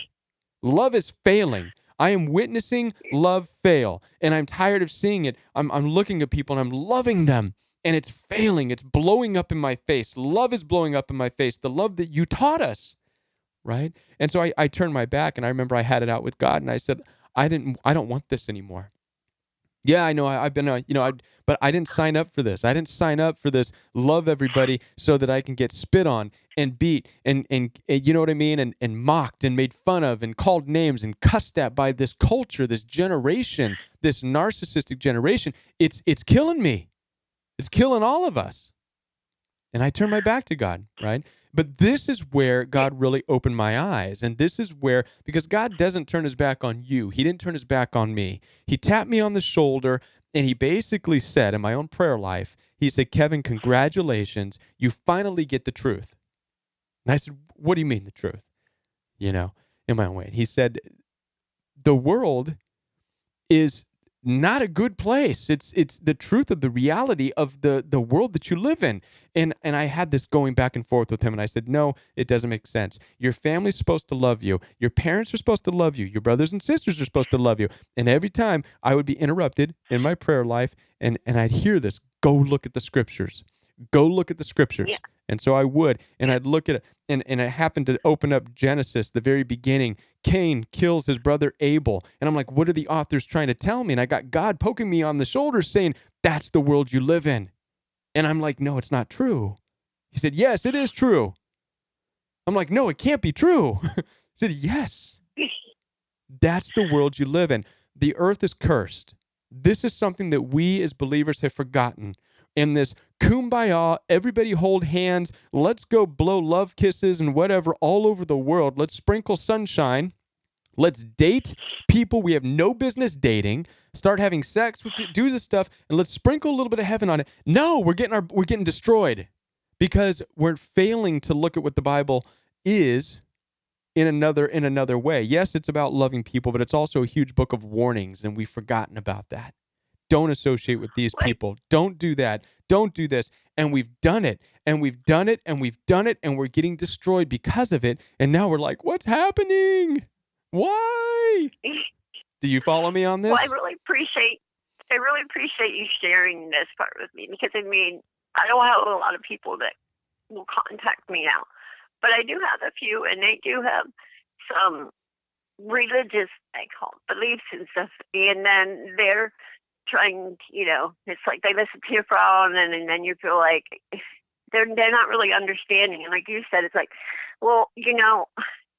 Love is failing. I am witnessing love fail, and I'm tired of seeing it. I'm looking at people, and I'm loving them, and it's failing. It's blowing up in my face. Love is blowing up in my face. The love that you taught us, right? And so I turned my back, and I remember I had it out with God, and I said, I don't want this anymore. Yeah, I know. I've been, but I didn't sign up for this. I didn't sign up for this. Love everybody so that I can get spit on and beat and you know what I mean, and mocked and made fun of and called names and cussed at by this culture, this generation, this narcissistic generation. It's killing me. It's killing all of us. And I turned my back to God, right? But this is where God really opened my eyes. And this is where, because God doesn't turn his back on you. He didn't turn his back on me. He tapped me on the shoulder, and he basically said in my own prayer life, he said, Kevin, congratulations. You finally get the truth. And I said, what do you mean the truth? In my own way. And he said, the world is not a good place. It's the truth of the reality of the world that you live in. And I had this going back and forth with him, and I said, no, it doesn't make sense. Your family's supposed to love you. Your parents are supposed to love you. Your brothers and sisters are supposed to love you. And every time I would be interrupted in my prayer life, and I'd hear this, go look at the scriptures. Go look at the scriptures. Yeah. And so I would, and I'd look at it, and I happened to open up Genesis, the very beginning. Cain kills his brother Abel. And I'm like, what are the authors trying to tell me? And I got God poking me on the shoulder saying, that's the world you live in. And I'm like, no, it's not true. He said, yes, it is true. I'm like, no, it can't be true. He said, yes. That's the world you live in. The earth is cursed. This is something that we as believers have forgotten. In this kumbaya, everybody hold hands, let's go blow love kisses and whatever all over the world. Let's sprinkle sunshine. Let's date people we have no business dating. Start having sex with do this stuff, and let's sprinkle a little bit of heaven on it. No, we're getting destroyed because we're failing to look at what the Bible is in another way. Yes, it's about loving people, but it's also a huge book of warnings, and we've forgotten about that. Don't associate with these people. Don't do that. Don't do this. And we've done it. And we've done it. And we've done it. And we're getting destroyed because of it. And now we're like, what's happening? Why? Do you follow me on this?
Well, I really appreciate you sharing this part with me, because I mean, I don't have a lot of people that will contact me now, but I do have a few, and they do have some religious, I call it, beliefs and stuff, and then they're trying, it's like they listen to your phone, and then you feel like they're not really understanding. And like you said, it's like, well, I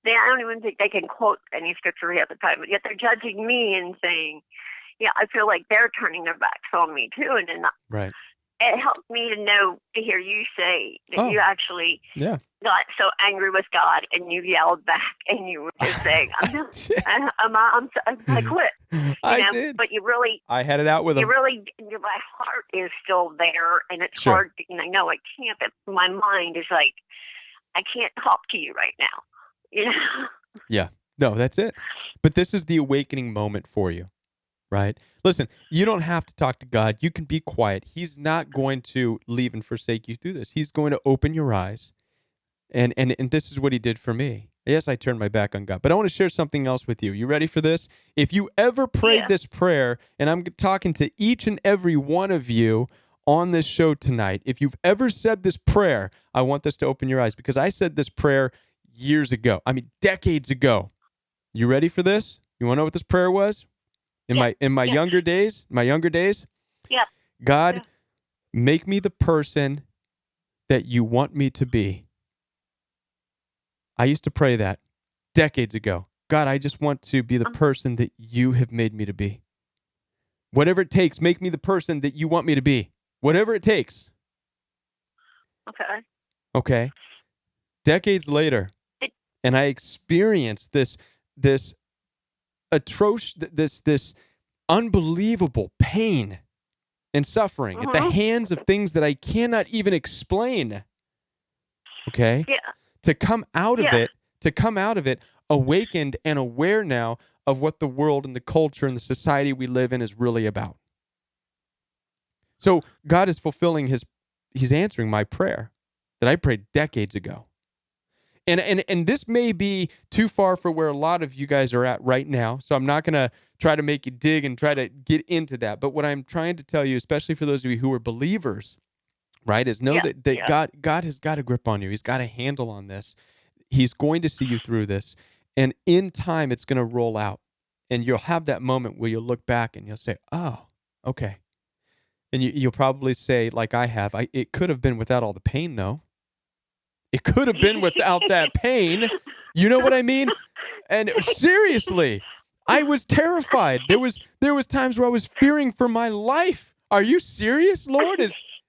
don't even think they can quote any scripture at the time, but yet they're judging me and saying, yeah, I feel like they're turning their backs on me too. And then
right.
It helped me to hear you say that you actually got so angry with God and you yelled back and you were just saying, I quit.
I did.
But you really,
I had it out with him.
My heart is still there, and it's hard, and I know I can't, but my mind is like, I can't talk to you right now,
Yeah. No, that's it. But this is the awakening moment for you, right? Listen, you don't have to talk to God. You can be quiet. He's not going to leave and forsake you through this. He's going to open your eyes. And this is what he did for me. Yes, I turned my back on God. But I want to share something else with you. You ready for this? If you ever prayed this prayer, and I'm talking to each and every one of you on this show tonight, if you've ever said this prayer, I want this to open your eyes, because I said this prayer years ago. I mean, decades ago. You ready for this? You want to know what this prayer was? In my younger days,
Yeah.
God, make me the person that you want me to be. I used to pray that decades ago. God, I just want to be the person that you have made me to be. Whatever it takes, make me the person that you want me to be. Whatever it takes.
Okay.
Okay. Decades later, and I experienced this atrocious, this unbelievable pain and suffering at the hands of things that I cannot even explain. Okay?
Yeah.
To come out of it awakened and aware now of what the world and the culture and the society we live in is really about. So God is fulfilling he's answering my prayer that I prayed decades ago. And this may be too far for where a lot of you guys are at right now, so I'm not going to try to make you dig and try to get into that. But what I'm trying to tell you, especially for those of you who are believers, right, is know that God has got a grip on you. He's got a handle on this. He's going to see you through this. And in time, it's going to roll out. And you'll have that moment where you'll look back and you'll say, oh, okay. And you'll probably say, like I have, it could have been without all the pain, though. It could have been without that pain. You know what I mean? And seriously, I was terrified. There was times where I was fearing for my life. Are you serious, Lord?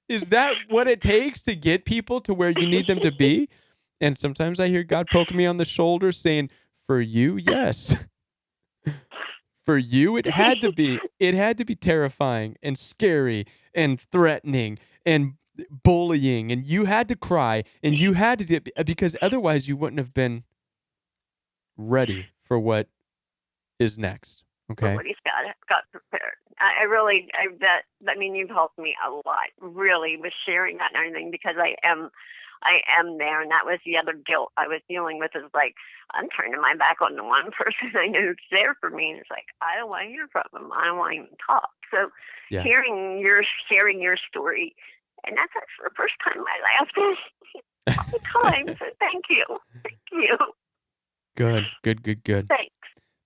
Is that what it takes to get people to where you need them to be? And sometimes I hear God poking me on the shoulder saying, for you, yes. For you, it had to be terrifying and scary and threatening and bullying, and you had to cry, and you had to because otherwise you wouldn't have been ready for what is next. Okay.
What he's got prepared. I mean, you've helped me a lot, really, with sharing that and everything, because I am there, and that was the other guilt I was dealing with. Is like, I'm turning my back on the one person I know who's there for me, and it's like, I don't want to hear from him. I don't want to even talk. So, sharing your story, and that's the first time I laughed all the time. So thank you.
Good.
Thanks.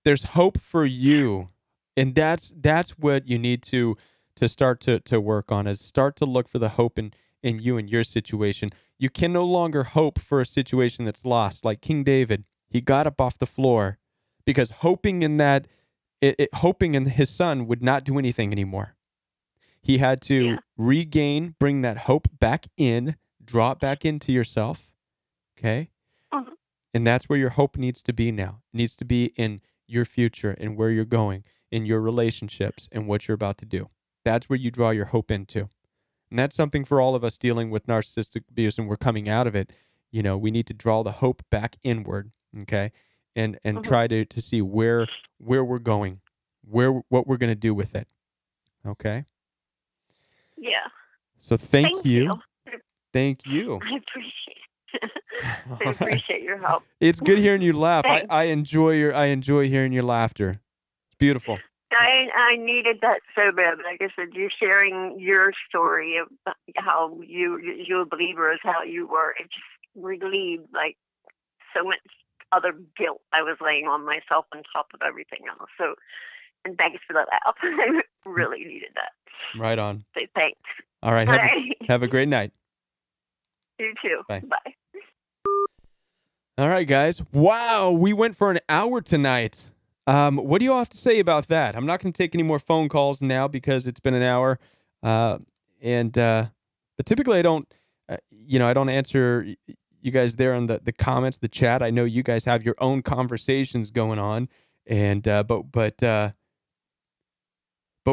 There's hope for you, and that's what you need to start to work on, is start to look for the hope in you and your situation. You can no longer hope for a situation that's lost. Like King David, he got up off the floor because hoping in his son would not do anything anymore. He had to bring that hope back in, draw it back into yourself. Okay?
Mm-hmm.
And that's where your hope needs to be now. It needs to be in your future and where you're going, in your relationships and what you're about to do. That's where you draw your hope into. And that's something for all of us dealing with narcissistic abuse, and we're coming out of it. You know, we need to draw the hope back inward, okay? And try to see where we're going, what we're going to do with it. Okay?
Yeah.
So thank you. Thank you.
I appreciate your help.
It's good hearing you laugh. I enjoy hearing your laughter. It's beautiful.
I needed that so bad. Like I said, you sharing your story of how you a believer is how you were. It just relieved like so much other guilt I was laying on myself on top of everything else. So, and thanks for the laugh. I really needed that.
Right on.
So thanks.
All right. Have a great night.
You too.
Bye.
Bye.
All right, guys. Wow, we went for an hour tonight. What do you all have to say about that? I'm not going to take any more phone calls now because it's been an hour. But typically I don't, I don't answer you guys there in the comments, the chat. I know you guys have your own conversations going on, and but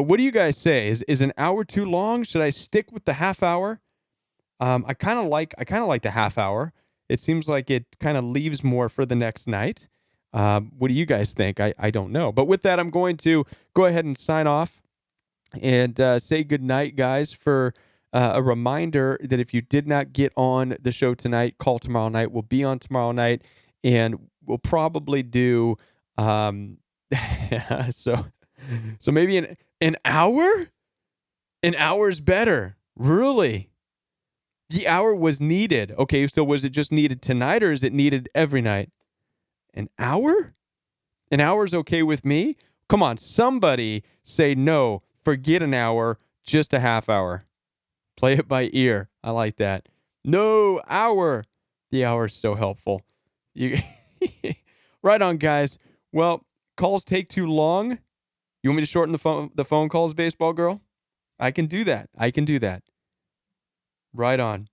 what do you guys say? Is an hour too long? Should I stick with the half hour? I kind of like the half hour. It seems like it kind of leaves more for the next night. What do you guys think? I don't know. But with that, I'm going to go ahead and sign off and say good night, guys, for a reminder that if you did not get on the show tonight, call tomorrow night. We'll be on tomorrow night, and we'll probably do so maybe an hour? An hour's better. Really? The hour was needed. Okay, so was it just needed tonight, or is it needed every night? An hour? An hour's okay with me? Come on, somebody say no. Forget an hour, just a half hour. Play it by ear. I like that. No, hour. The hour's so helpful. You right on, guys. Well, calls take too long. You want me to shorten the phone calls, baseball girl? I can do that. I can do that. Right on.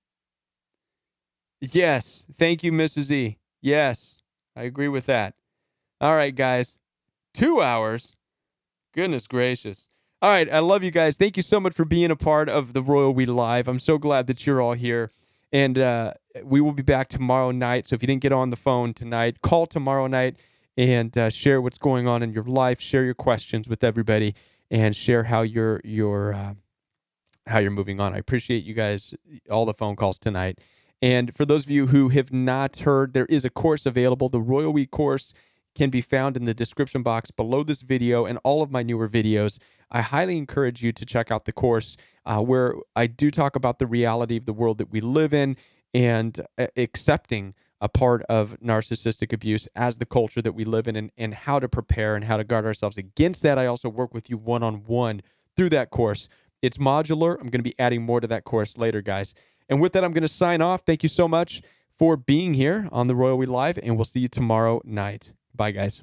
Yes. Thank you, Mrs. E. Yes. I agree with that. All right, guys. 2 hours. Goodness gracious. All right. I love you guys. Thank you so much for being a part of the Royal We Live. I'm so glad that you're all here. And we will be back tomorrow night. So if you didn't get on the phone tonight, call tomorrow night and share what's going on in your life. Share your questions with everybody and share how you're moving on. I appreciate you guys, all the phone calls tonight. And for those of you who have not heard, there is a course available. The Royal We course can be found in the description box below this video and all of my newer videos. I highly encourage you to check out the course where I do talk about the reality of the world that we live in and accepting a part of narcissistic abuse as the culture that we live in, and how to prepare and how to guard ourselves against that. I also work with you one-on-one through that course. It's modular. I'm going to be adding more to that course later, guys. And with that, I'm going to sign off. Thank you so much for being here on the Royal We Live, and we'll see you tomorrow night. Bye, guys.